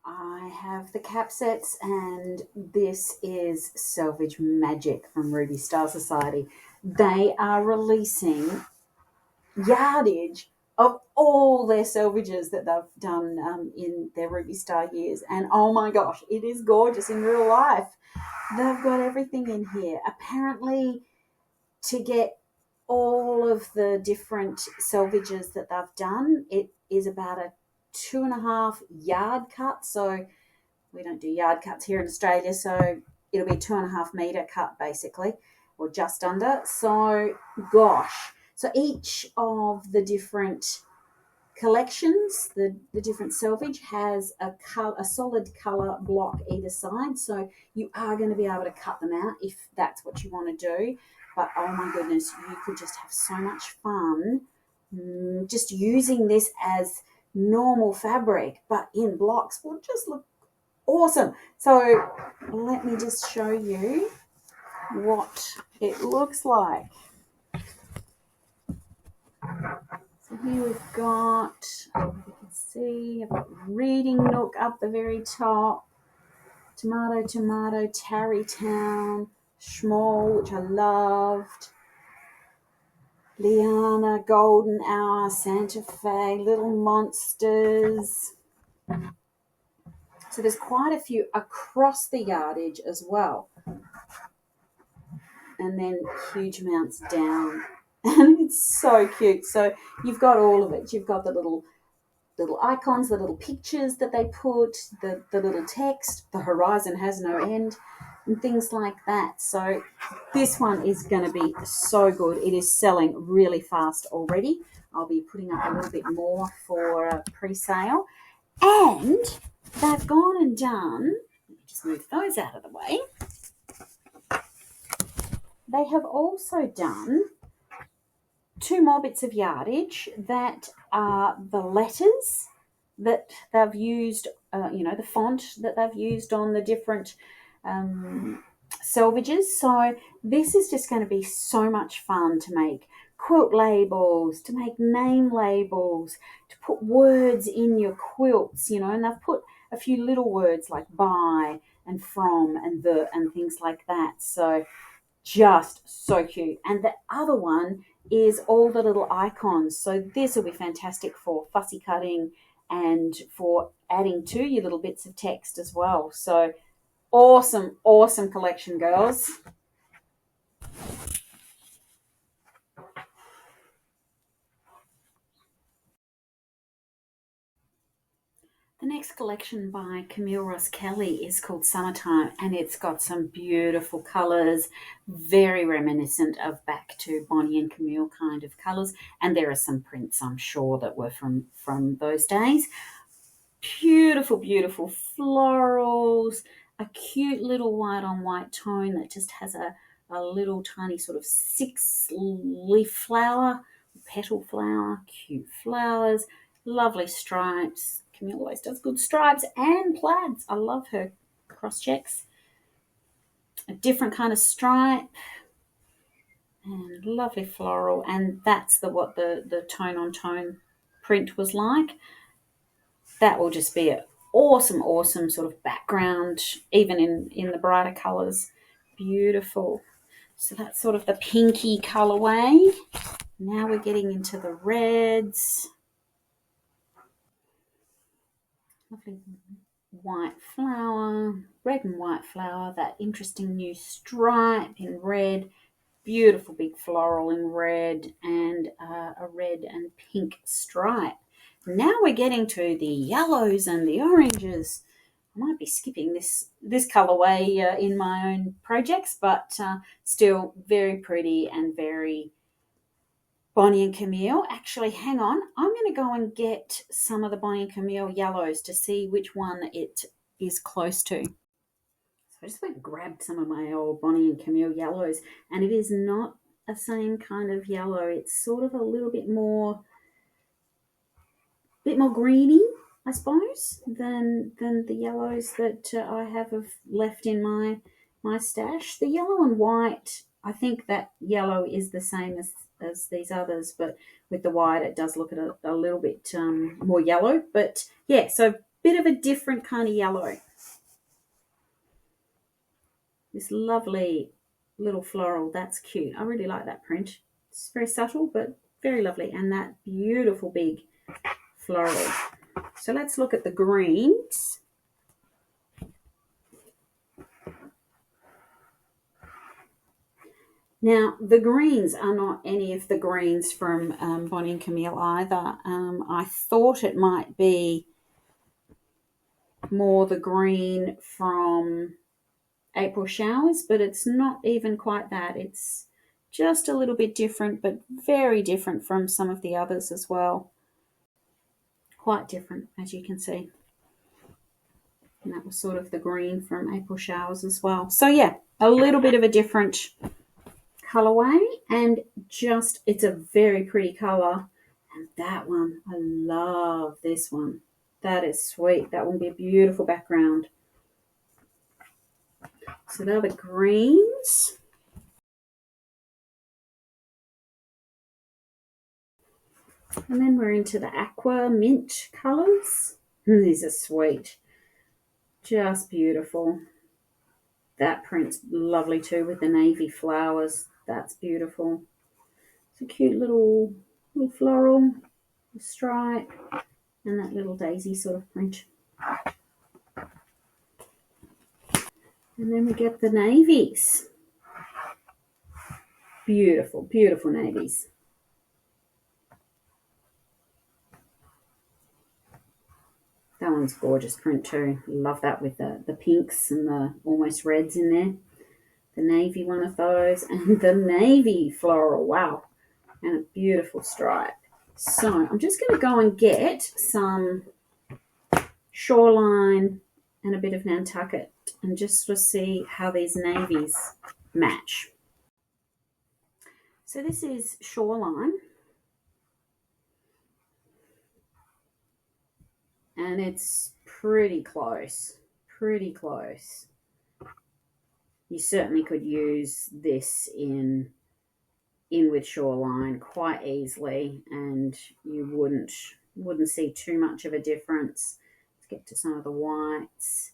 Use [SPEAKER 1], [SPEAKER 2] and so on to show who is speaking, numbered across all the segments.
[SPEAKER 1] I have the cap sets, and this is Selvedge Magic from Ruby Star Society. They are releasing yardage of all their selvages that they've done in their Ruby Star years. And oh my gosh, it is gorgeous in real life. They've got everything in here. Apparently, to get all of the different selvages that they've done, it is about a 2.5 yard cut. So we don't do yard cuts here in Australia, so it'll be a 2.5 metre cut basically, or just under. So gosh, so each of the different collections, the different selvage has a solid colour block either side, so you are going to be able to cut them out if that's what you want to do. But oh my goodness, you could just have so much fun just using this as normal fabric, but in blocks will just look awesome. So let me just show you what it looks like. So here we've got, you can see, I've got Reading Nook up the very top, Tomato, Tarrytown, Schmall, which I loved, Liana, Golden Hour, Santa Fe, Little Monsters. So there's quite a few across the yardage as well. And then huge amounts down. And it's so cute. So you've got all of it. You've got the little icons, the little pictures that they put, the little text, the horizon has no end, and things like that. So this one is going to be so good. It is selling really fast already. I'll be putting up a little bit more for pre-sale. And they've gone and done, let me just move those out of the way. They have also done 2 more bits of yardage that are the letters that they've used, the font that they've used on the different selvages. So this is just going to be so much fun to make quilt labels, to make name labels, to put words in your quilts, and they've put a few little words like by and from and the and things like that. So just so cute. And the other one is all the little icons. So this will be fantastic for fussy cutting and for adding to your little bits of text as well. So awesome, awesome collection, girls. The next collection by Camille Roskelley is called Summertime, and it's got some beautiful colours, very reminiscent of back to Bonnie and Camille kind of colours. And there are some prints, I'm sure, that were from those days. Beautiful, beautiful florals, a cute little white on white tone that just has a little tiny sort of 6-leaf flower, petal flower, cute flowers, lovely stripes. Camille always does good stripes and plaids. I love her cross checks. A different kind of stripe and lovely floral, and that's what the tone on tone print was like. That will just be an awesome, awesome sort of background, even in the brighter colours. Beautiful. So that's sort of the pinky colourway. Now we're getting into the reds. Lovely white flower, red and white flower, that interesting new stripe in red, beautiful big floral in red, and a red and pink stripe. Now we're getting to the yellows and the oranges. I might be skipping this colourway in my own projects, but still very pretty and very Bonnie and Camille. Actually, hang on. I'm going to go and get some of the Bonnie and Camille yellows to see which one it is close to. So I just went and grabbed some of my old Bonnie and Camille yellows, and it is not the same kind of yellow. It's sort of a little bit more greeny, I suppose, than the yellows that I have left in my stash. The yellow and white, I think that yellow is the same as these others, but with the white it does look a little bit more yellow. But yeah, so bit of a different kind of yellow. This lovely little floral, that's cute. I really like that print. It's very subtle, but very lovely. And that beautiful big floral. So let's look at the greens. Now, the greens are not any of the greens from Bonnie and Camille either. I thought it might be more the green from April Showers, but it's not even quite that. It's just a little bit different, but very different from some of the others as well. Quite different, as you can see. And that was sort of the green from April Showers as well. So yeah, a little bit of a different colorway, and just, it's a very pretty color. And that one, I love this one. That is sweet. That will be a beautiful background. So they're the greens. And then we're into the aqua mint colors. These are sweet. Just beautiful. That print's lovely too with the navy flowers. That's beautiful. It's a cute little floral stripe and that little daisy sort of print. And then we get the navies. Beautiful, beautiful navies. That one's gorgeous print too. Love that with the pinks and the almost reds in there. The navy one of those, and the navy floral. Wow. And a beautiful stripe. So I'm just going to go and get some Shoreline and a bit of Nantucket and just to see how these navies match. So this is Shoreline. And it's pretty close, pretty close. You certainly could use this in with Shoreline quite easily, and you wouldn't see too much of a difference. Let's get to some of the whites.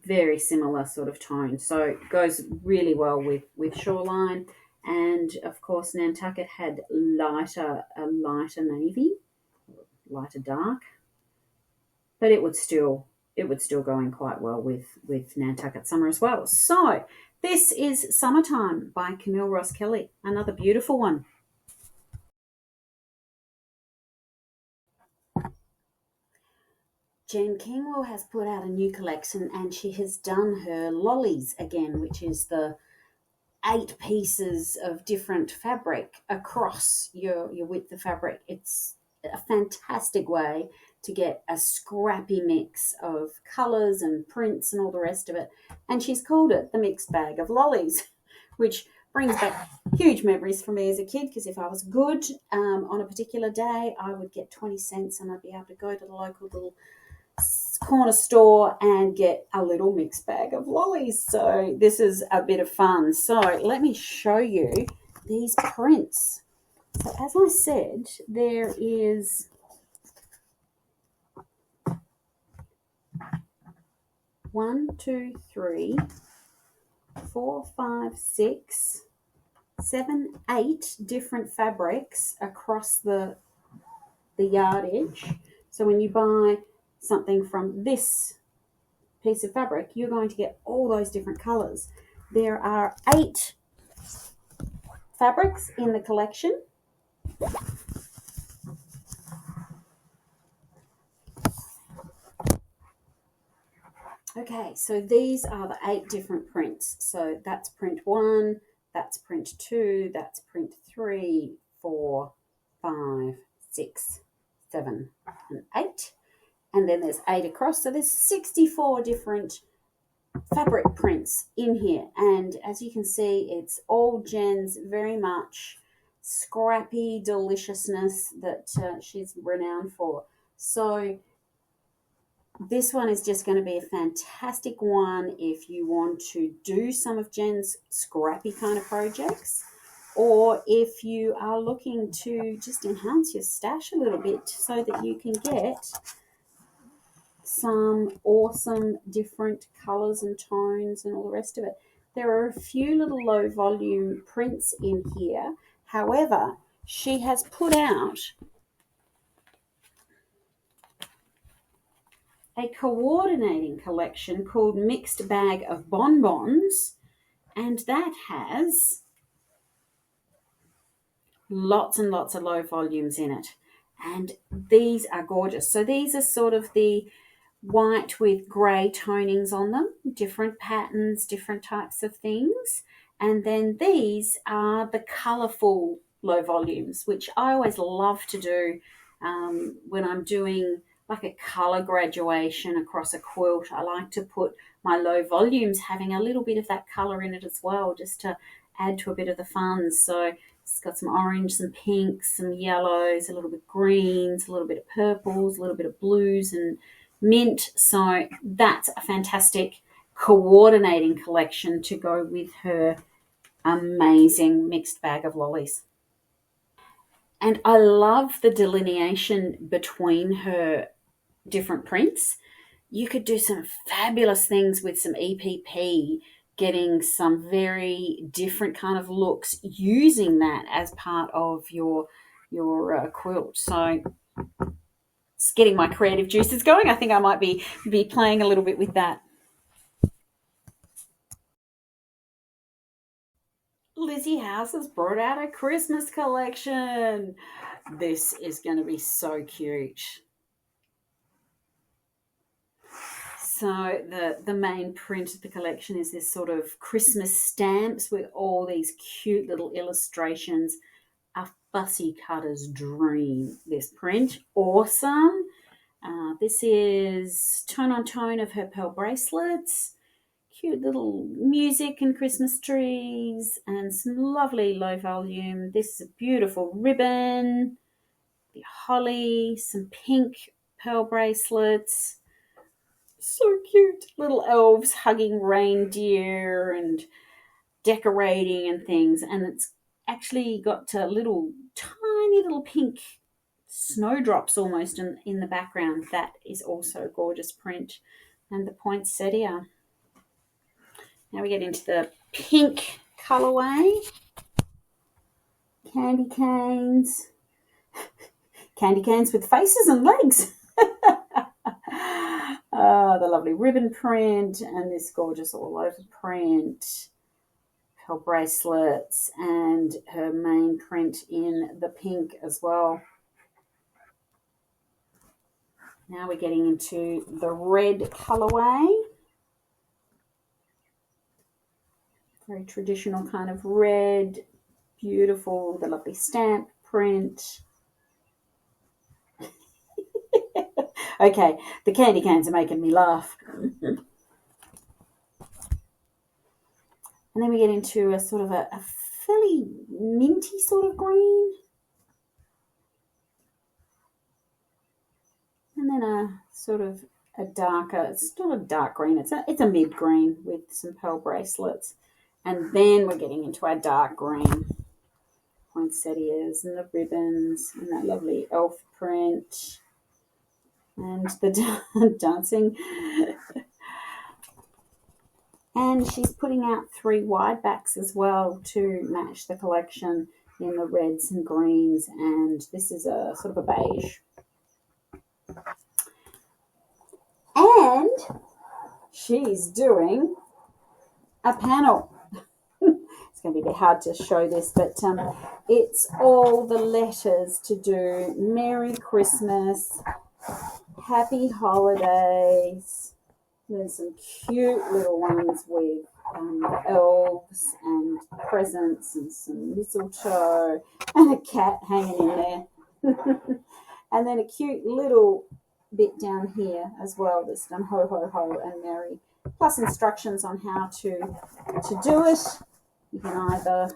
[SPEAKER 1] Very similar sort of tone, so it goes really well with Shoreline. And of course Nantucket had a lighter navy, lighter dark, but it would still go in quite well with Nantucket Summer as well. So this is Summertime by Camille Roskelley, another beautiful one. Jen Kingwell has put out a new collection, and she has done her Lollies again, which is the 8 pieces of different fabric across your width of fabric. It's a fantastic way to get a scrappy mix of colours and prints and all the rest of it. And she's called it the mixed bag of lollies, which brings back huge memories for me as a kid, because if I was good on a particular day, I would get 20 cents and I'd be able to go to the local little corner store and get a little mixed bag of lollies. So this is a bit of fun. So let me show you these prints. So as I said, there is 1, 2, 3, 4, 5, 6, 7, 8 different fabrics across the yardage. So when you buy something from this piece of fabric, you're going to get all those different colours. There are 8 fabrics in the collection. Okay, so these are the 8 different prints. So that's print 1, that's print 2, that's print 3, 4, 5, 6, 7, and 8. And then there's 8 across. So there's 64 different fabric prints in here. And as you can see, it's all Jen's very much scrappy deliciousness that she's renowned for. So this one is just going to be a fantastic one if you want to do some of Jen's scrappy kind of projects, or if you are looking to just enhance your stash a little bit so that you can get some awesome different colours and tones and all the rest of it. There are a few little low volume prints in here. However, she has put out a coordinating collection called Mixed Bag of BonBons, and that has lots and lots of low volumes in it. And these are gorgeous. So these are sort of the white with grey tonings on them, different patterns, different types of things. And then these are the colourful low volumes, which I always love to do when I'm doing like a colour graduation across a quilt. I like to put my low volumes having a little bit of that colour in it as well, just to add to a bit of the fun. So it's got some orange, some pinks, some yellows, a little bit of greens, a little bit of purples, a little bit of blues and mint. So that's a fantastic coordinating collection to go with her amazing mixed bag of lollies. And I love the delineation between her different prints. You could do some fabulous things with some EPP, getting some very different kind of looks using that as part of your quilt. So it's getting my creative juices going. I think I might be playing a little bit with that. Lizzy House has brought out a Christmas collection. This is going to be so cute. So the main print of the collection is this sort of Christmas stamps with all these cute little illustrations. A fussy cutter's dream, this print. Awesome. This is tone on tone of her pearl bracelets. Cute little music and Christmas trees and some lovely low volume. This is a beautiful ribbon, the holly, some pink pearl bracelets. So cute. Little elves hugging reindeer and decorating and things. And it's actually got little, tiny little pink snowdrops almost in the background. That is also a gorgeous print. And the poinsettia. Now we get into the pink colourway. Candy canes. Candy canes with faces and legs. The lovely ribbon print and this gorgeous all over print. Her bracelets and her main print in the pink as well. Now we're getting into the red colourway. Very traditional kind of red, beautiful, the lovely stamp print. Okay, the candy cans are making me laugh. And then we get into a sort of a fairly minty sort of green. And then a sort of a darker, it's not a dark green, it's a mid green with some pearl bracelets. And then we're getting into our dark green poinsettias and the ribbons and that lovely elf print and the dancing. And she's putting out 3 wide backs as well to match the collection in the reds and greens. And this is a sort of a beige. And she's doing a panel. It's going to be a bit hard to show this, but it's all the letters to do Merry Christmas, Happy Holidays. There's some cute little ones with elves and presents and some mistletoe and a cat hanging in there. And then a cute little bit down here as well that's done ho, ho, ho and merry, plus instructions on how to do it. You can either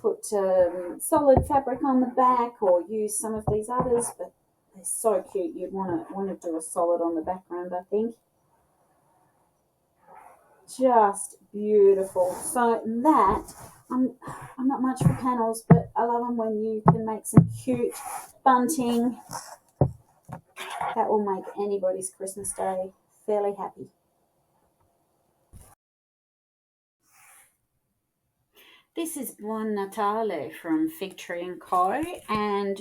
[SPEAKER 1] put solid fabric on the back or use some of these others, but they're so cute. You'd want to do a solid on the background, I think. Just beautiful. So that, I'm not much for panels, but I love them when you can make some cute bunting That will make anybody's Christmas day fairly happy. This is Buon Natale from Figtree&Co, and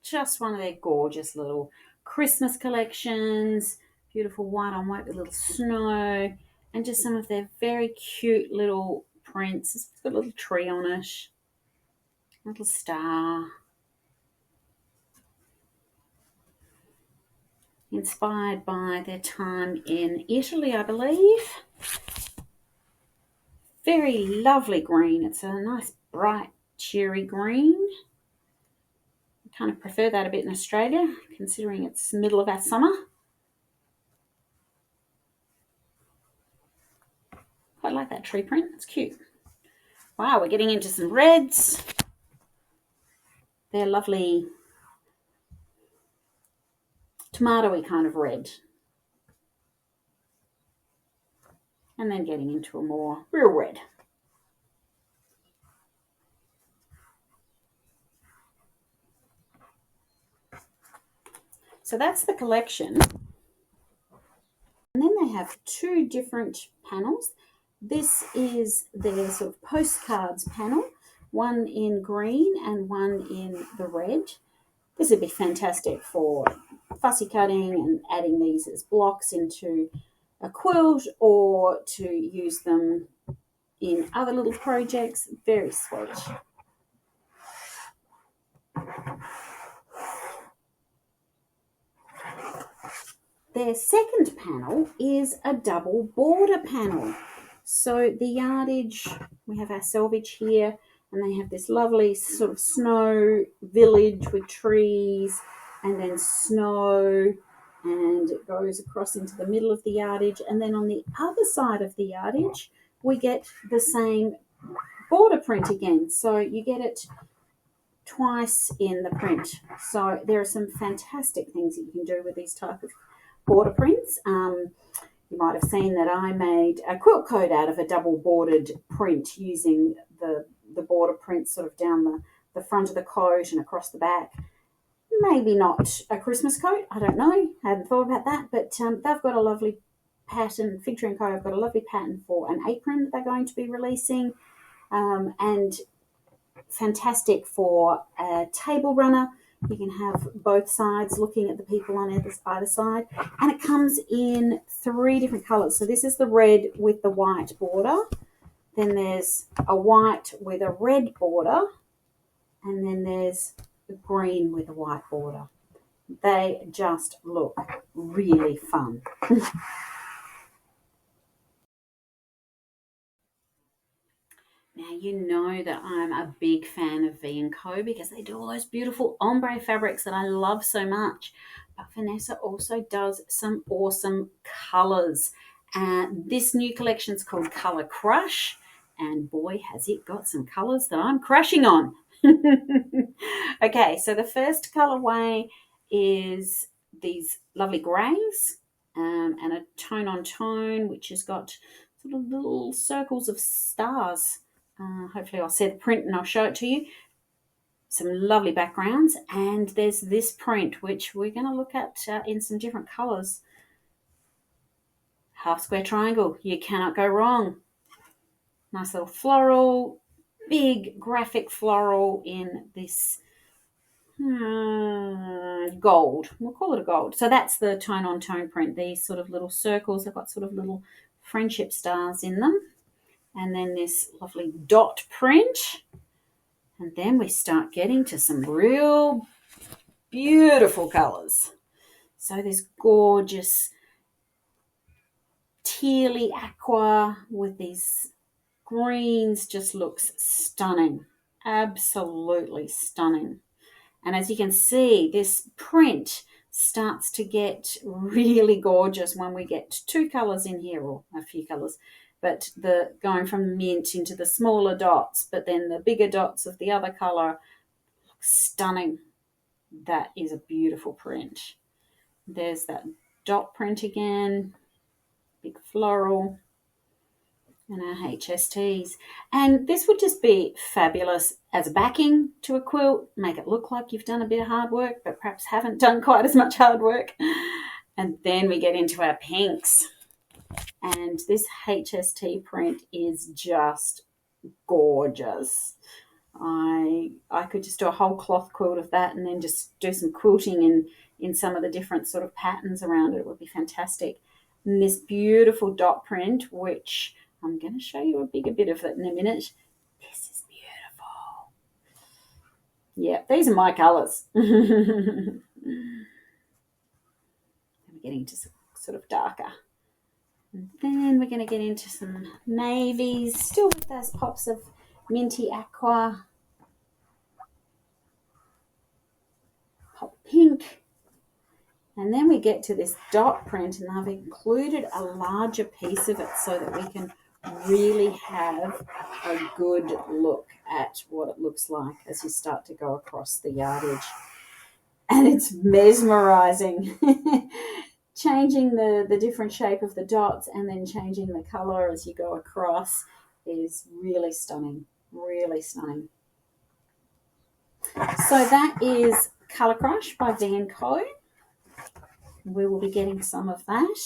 [SPEAKER 1] just one of their gorgeous little Christmas collections. Beautiful white on white with little snow, and just some of their very cute little prints. It's got a little tree on it, a little star. Inspired by their time in Italy, I believe. Very lovely green. It's a nice bright cherry green. I kind of prefer that a bit in Australia, considering it's the middle of our summer. Quite like that tree print. It's cute. Wow, we're getting into some reds. They're lovely tomato-y kind of red. And then getting into a more real red. So that's the collection. And then they have two different panels. This is their sort of postcards panel, one in green and one in the red. This would be fantastic for fussy cutting and adding these as blocks into a quilt, or to use them in other little projects. Very sweet. Their second panel is a double border panel. So the yardage, we have our Selvedge here, and they have this lovely sort of snow village with trees and then snow, and it goes across into the middle of the yardage. And then on the other side of the yardage, we get the same border print again. So you get it twice in the print. So there are some fantastic things that you can do with these type of border prints. You might have seen that I made a quilt coat out of a double bordered print using the border print sort of down the front of the coat and across the back. Maybe not a Christmas coat, I don't know, I hadn't thought about that, but they've got a lovely pattern. Figtree&Co have got a lovely pattern for an apron that they're going to be releasing, and fantastic for a table runner. You can have both sides looking at the people on either side. And it comes in 3 different colours. So this is the red with the white border. Then there's a white with a red border. And then there's the green with a white border. They just look really fun. Now, you know that I'm a big fan of V&Co because they do all those beautiful ombre fabrics that I love so much. But Vanessa also does some awesome colours. This new collection is called Colour Crush, and boy, has it got some colours that I'm crushing on. Okay, so the first colourway is these lovely greys, and a tone on tone, which has got sort of little circles of stars. Hopefully I'll see the print and I'll show it to you. Some lovely backgrounds, and there's this print which we're going to look at in some different colours. Half square triangle, you cannot go wrong. Nice little floral, big graphic floral in this gold. We'll call it a gold. So that's the tone on tone print. These sort of little circles, they've got sort of little friendship stars in them. And then this lovely dot print. And then we start getting to some real beautiful colours. So this gorgeous tealy aqua with these greens just looks stunning. Absolutely stunning. And as you can see, this print starts to get really gorgeous when we get 2 colours in here, or a few colours. But the going from mint into the smaller dots, but then the bigger dots of the other colour, looks stunning. That is a beautiful print. There's that dot print again, big floral. and our HSTs. And this would just be fabulous as a backing to a quilt, make it look like you've done a bit of hard work, but perhaps haven't done quite as much hard work. And then we get into our pinks. And this HST print is just gorgeous. I could just do a whole cloth quilt of that and then just do some quilting in some of the different sort of patterns around it. It would be fantastic. And this beautiful dot print, which I'm going to show you a bigger bit of it in a minute. This is beautiful. Yeah, these are my colours. I'm getting to sort of darker. And then we're going to get into some navies, still with those pops of minty aqua, pop pink. And then we get to this dot print, and I've included a larger piece of it so that we can really have a good look at what it looks like as you start to go across the yardage. And it's mesmerizing. Changing the different shape of the dots and then changing the color as you go across is really stunning, really stunning. So that is Colour Crush by V&Co. We will be getting some of that.